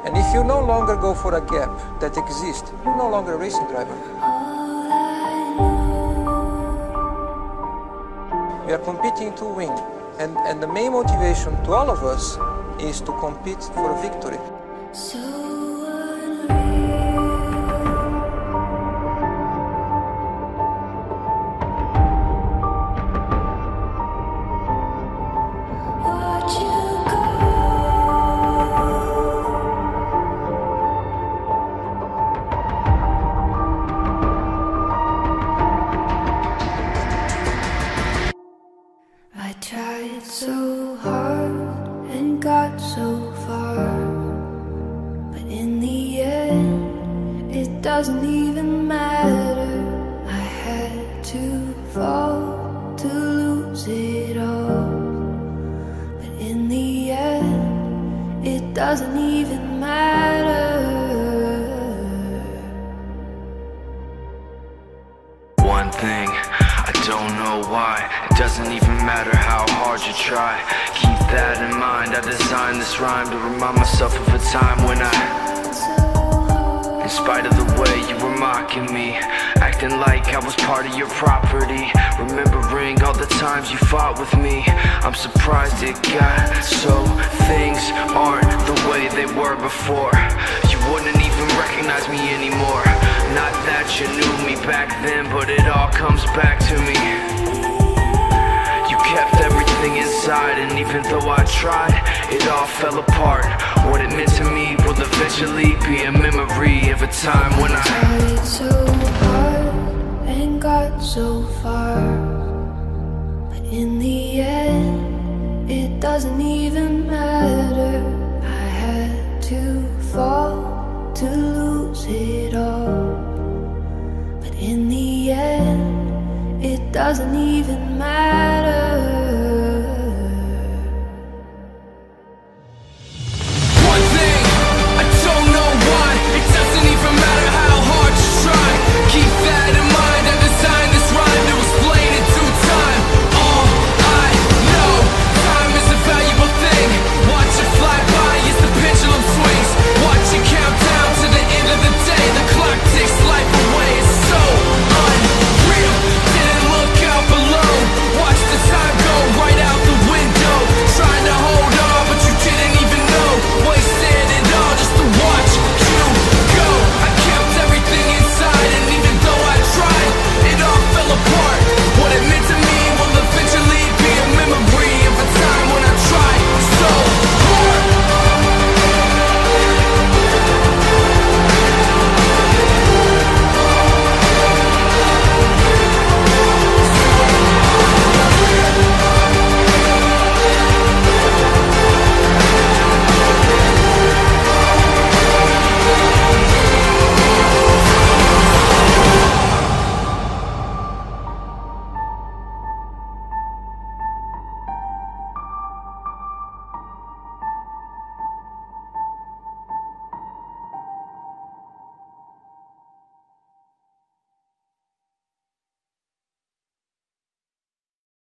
And if you no longer go for a gap that exists, you're no longer a racing driver. We are competing to win. And the main motivation to all of us is to compete for a victory. I tried so hard and got so far, but in the end, it doesn't even matter. I had to fall to lose it all, but in the end, it doesn't even matter. One thing, I don't know why. It doesn't even matter how hard you try. Keep that in mind. I designed this rhyme to remind myself of a time when in spite of the way you were mocking me, acting like I was part of your property, remembering all the times you fought with me, I'm surprised it got so things aren't the way they were before. You wouldn't even recognize me anymore. Not that you knew me back then, but it all comes back to me. You kept everything inside, and even though I tried, it all fell apart. What it meant to me will eventually be a memory of a time when I tried so hard and got so far, but in the end, it doesn't even matter. I had to fall to lose it all, but in the end, it doesn't even